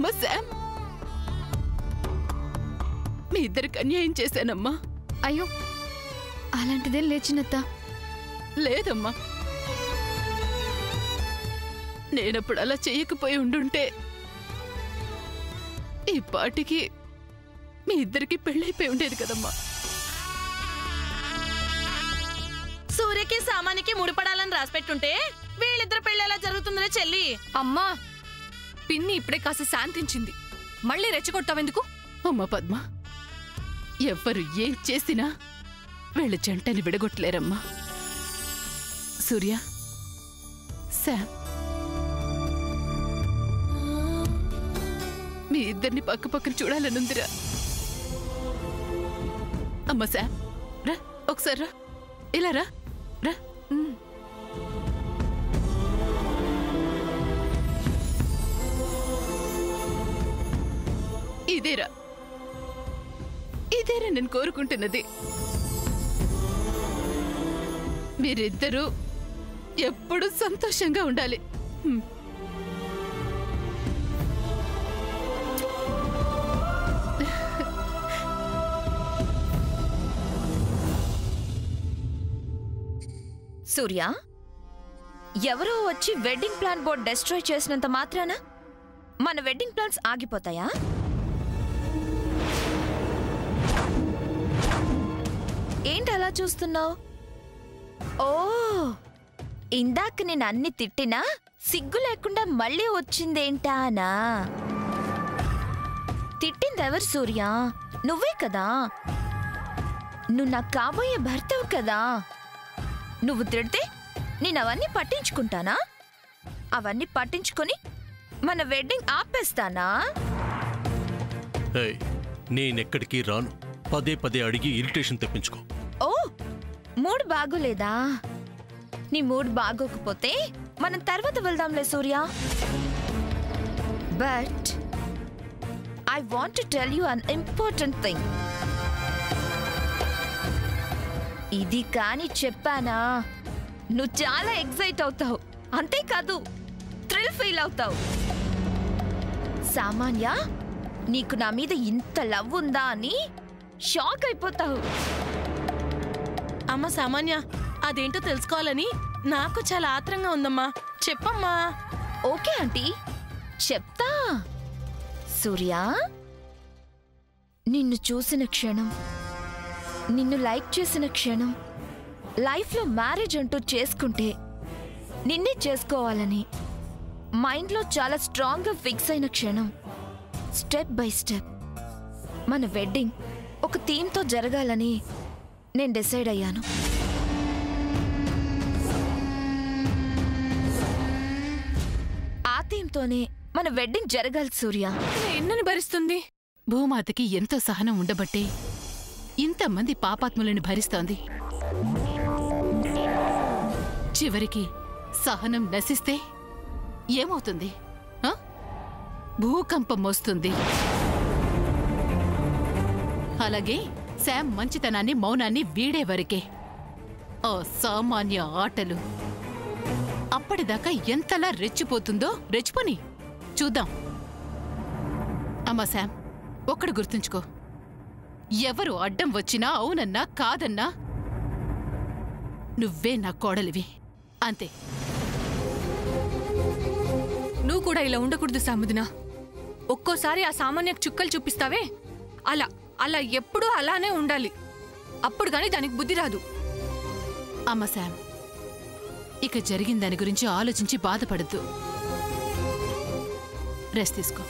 అమ్మా శామ్, మీ ఇద్దరికి అన్యాయం చేశానమ్మా. అయ్యో, అలాంటిదేం లేచినత్త. లేదమ్మా, నేనప్పుడు అలా చెయ్యకపోయి ఉండుంటే ఈ పాటికి మీ ఇద్దరికి పెళ్ళైపోయి ఉండేది కదమ్మా. సూర్యకి సామానికి ముడిపడాలని రాసిపెట్టుంటే వీళ్ళిద్దరు పెళ్లి ఎలా జరుగుతుందనే చెల్లి. అమ్మా, పిన్ని ఇప్పుడే కాస్త శాంతించింది, మళ్ళీ రెచ్చగొట్టావెందుకు? అమ్మా పద్మ, ఎవ్వరు ఏం చేసినా వీళ్ళ జంటని విడగొట్టలేరమ్మా. సూర్య, శామ్, మీ ఇద్దరిని పక్క పక్కన చూడాలనుందిరా. అమ్మ శామ్, రా ఒకసారి, రా ఇలా రా. రా. ఇదేరా నేను కోరుకుంటున్నది. మీరిద్దరూ ఎప్పుడూ సంతోషంగా ఉండాలి. సూర్య, ఎవరో వచ్చి వెడ్డింగ్ ప్లాన్ బోర్డ్ డెస్ట్రాయ్ చేసినంత మాత్రాన మన వెడ్డింగ్ ప్లాన్స్ ఆగిపోతాయా? ఏంటి అలా చూస్తున్నావు? ఓ, ఇందాక నేను అన్ని తిట్టినా సిగ్గు లేకుండా మళ్ళీ వచ్చిందేంటానా? తిట్టిందెవరు సూర్య? నువ్వే కదా. నువ్వు నాకు కాబోయే భర్తవు కదా. నువ్వు తిడితే నేను అవన్నీ పట్టించుకుంటానా? అవన్నీ పట్టించుకొని మన వెడ్డింగ్ ఆపేస్తానా? నేనెక్కడికి రాను. పదే పదే అడిగి ఇరిటేషన్ తెప్పించుకో. ఓ, మూడ్ బాగోలేదా? నీ మూడ్ బాగోకపోతే మనం తర్వాత వెళ్దాంలే Surya. But I want to tell you an important thing. ఇది కాని చెప్పానా నువ్వు చాలా ఎక్సైట్ అవుతావు. అంతేకాదు, థ్రిల్ ఫీల్ అవుతావు. సామాన్య, నీకు నా మీద ఇంత లవ్ ఉందా అని షాక్ అయిపోతావు. అమ్మ సామాన్య, అదేంటో తెలుసుకోవాలని నాకు చాలా ఆత్రంగా ఉందమ్మా. చెప్పమ్మా. ఓకే ఆంటీ, చెప్తా. సూర్య, నిన్ను చూసిన క్షణం, నిన్ను లైక్ చేసిన క్షణం, లైఫ్లో మ్యారేజ్ అంటూ చేసుకుంటే నిన్నే చేసుకోవాలని మైండ్లో చాలా స్ట్రాంగ్గా ఫిక్స్ అయిన క్షణం, స్టెప్ బై స్టెప్ మన వెడ్డింగ్ ఒక థీమ్తో జరగాలని నేను డిసైడ్ అయ్యాను. ఆ థీమ్తోనే మన వెడ్డింగ్ జరగాలి సూర్య. ఎన్నని భరిస్తుంది? భూమాతకి ఎంతో సహనం ఉండబట్టే ఇంతమంది పాపాత్ములను భరిస్తోంది. చివరికి సహనం నశిస్తే ఏమవుతుంది? భూకంపం వస్తుంది. అలాగే శామ్ మంచితనాన్ని, మౌనాన్ని వీడే వరకే. ఆ సామాన్య ఆటలు అప్పటిదాకా ఎంతలా రెచ్చిపోతుందో రెచ్చిపోని చూద్దాం. అమ్మా శామ్, ఒక్కడు గుర్తుంచుకో, ఎవరు అడ్డం వచ్చినా అవునన్నా కాదన్నా నువ్వే నా కోడలివి, అంతే. నువ్వు కూడా ఇలా ఉండకూడదు సాముదినా. ఒక్కోసారి ఆ సామాన్యకు చుక్కలు చూపిస్తావే, అలా అలా ఎప్పుడూ అలానే ఉండాలి. అప్పుడు గాని దానికి బుద్ధి రాదు. అమ్మ శామ్, ఇక జరిగిన దాని గురించి ఆలోచించి బాధపడద్దు. రెస్ట్ తీసుకో.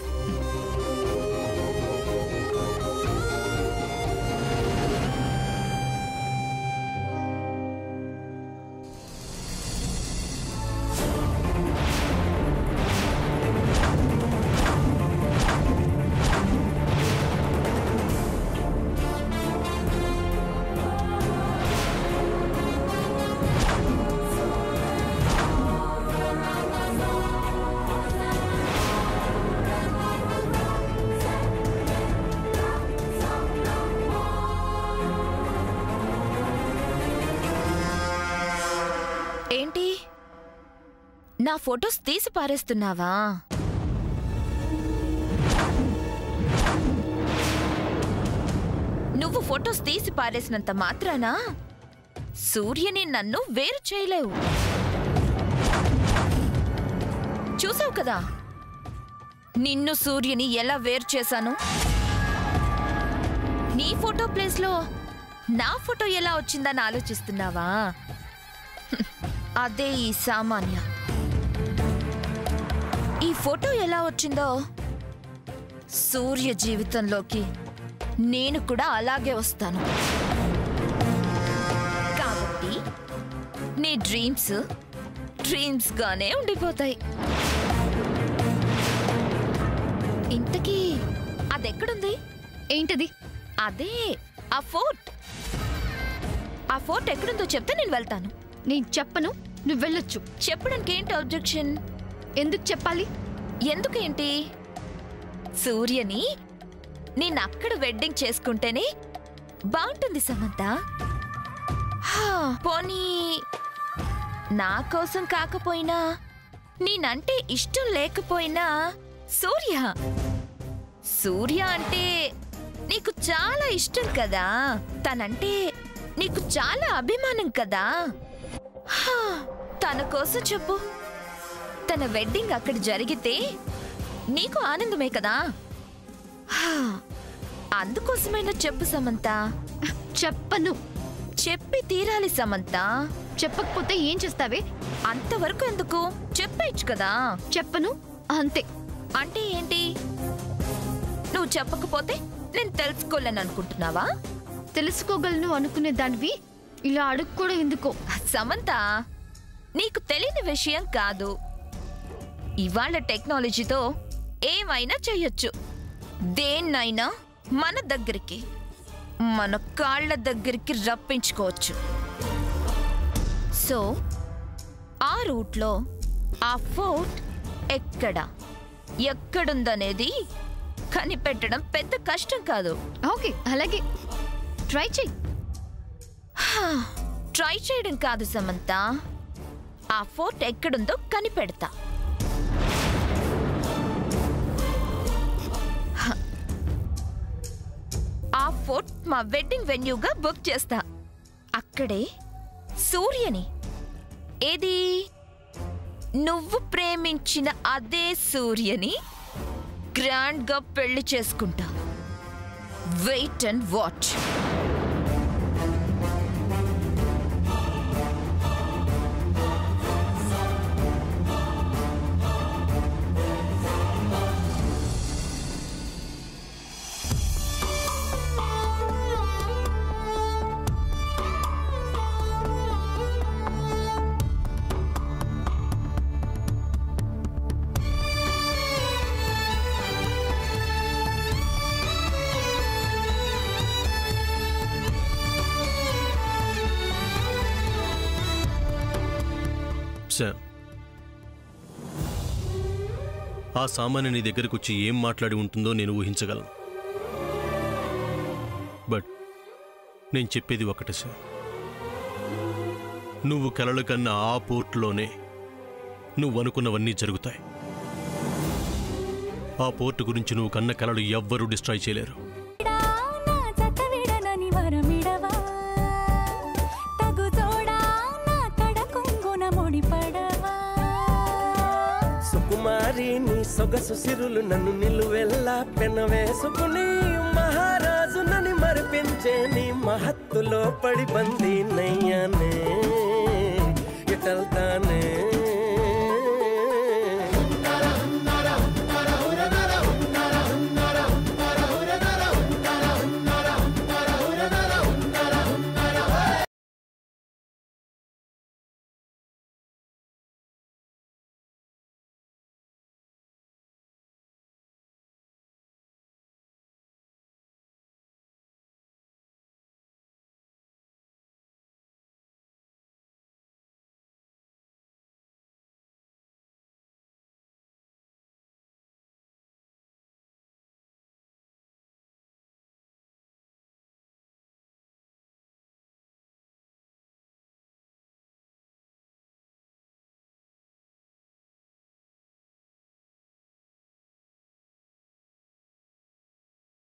ఏంటి, నా ఫొటోస్ తీసి పారేస్తున్నావా? నువ్వు ఫొటోస్ తీసి పారేసినంత మాత్రాన సూర్యని నన్ను వేరు చేయలేవు. చూసావు కదా నిన్ను సూర్యని ఎలా వేరు చేశాను. నీ ఫోటో ప్లేస్లో నా ఫోటో ఎలా వచ్చిందని ఆలోచిస్తున్నావా? అదే ఈ సామాన్య. ఈ ఫోటో ఎలా వచ్చిందో సూర్య జీవితంలోకి నేను కూడా అలాగే వస్తాను. కాబట్టి నీ డ్రీమ్స్ గానే ఉండిపోతాయి. ఇంతకీ అదెక్కడుంది? ఏంటది? అదే ఆ ఫోర్ట్. ఆ ఫోర్ట్ ఎక్కడుందో చెప్తే నేను వెళ్తాను. నేను చెప్పను, నువ్వు వెళ్ళొచ్చు. చెప్పడానికి ఏంటి అబ్జెక్షన్? ఎందుకు చెప్పాలి? ఎందుకేంటి? సూర్యని నేను అక్కడ వెడ్డింగ్ చేసుకుంటేనే బాగుంటుంది సమంత. పోనీ నా కోసం కాకపోయినా నేనంటే ఇష్టం లేకపోయినా సూర్య అంటే నీకు చాలా ఇష్టం కదా. తనంటే నీకు చాలా అభిమానం కదా. తన కోసం చెప్పు. తన వెడ్డింగ్ అక్కడ జరిగితే నీకు ఆనందమే కదా. అందుకోసమైనా చెప్పు సమంత. చెప్పను. చెప్పి తీరాలి సమంత. చెప్పకపోతే ఏం చేస్తావే? అంతవరకు ఎందుకు? చెప్పేయచ్చు కదా. చెప్పను అంతే. అంటే ఏంటి? నువ్వు చెప్పకపోతే నేను తెలుసుకోలేను అనుకుంటున్నావా? తెలుసుకోగలను అనుకునే దానివి ఇలా అడుక్కోవడం ఎందుకో? సమంత, నీకు తెలియని విషయం కాదు. ఇవాళ టెక్నాలజీతో ఏమైనా చెయ్యొచ్చు. దేన్నైనా మన దగ్గరికి, మన కాళ్ళ దగ్గరికి రప్పించుకోవచ్చు. సో ఆ రూట్లో ఆ ఫోర్ట్ ఎక్కడుందనేది కనిపెట్టడం పెద్ద కష్టం కాదు. ఓకే, అలాగే ట్రై చెయ్యి. ట్రై చేయడం కాదు సమంత, ఆ ఫోర్ట్ ఎక్కడుందో కనిపెడతా. ఆ ఫోర్ట్ మా వెడ్డింగ్ వెన్యూగా బుక్ చేస్తా. అక్కడే సూర్యని, ఏది నువ్వు ప్రేమించిన అదే సూర్యని గ్రాండ్ గా పెళ్లి చేసుకుంటా. Wait and watch. ఆ సామాన్య నీ దగ్గరకు వచ్చి ఏం మాట్లాడి ఉంటుందో నేను ఊహించగలను. బట్ నేను చెప్పేది ఒకటే సార్, నువ్వు కలలు కన్నా ఆ పోర్టులోనే నువ్వు అనుకున్నవన్నీ జరుగుతాయి. ఆ పోర్టు గురించి నువ్వు కన్న కలలు ఎవ్వరూ డిస్ట్రాయ్ చేయలేరు. సుకుమారి నీ సొగసు సిరులు నన్ను నిలువెల్లా పెనవేసుకుని మహారాజు నని మరిపించే నీ మహత్తులో పడి బందీ నయ్యానే. ఎటల్తానే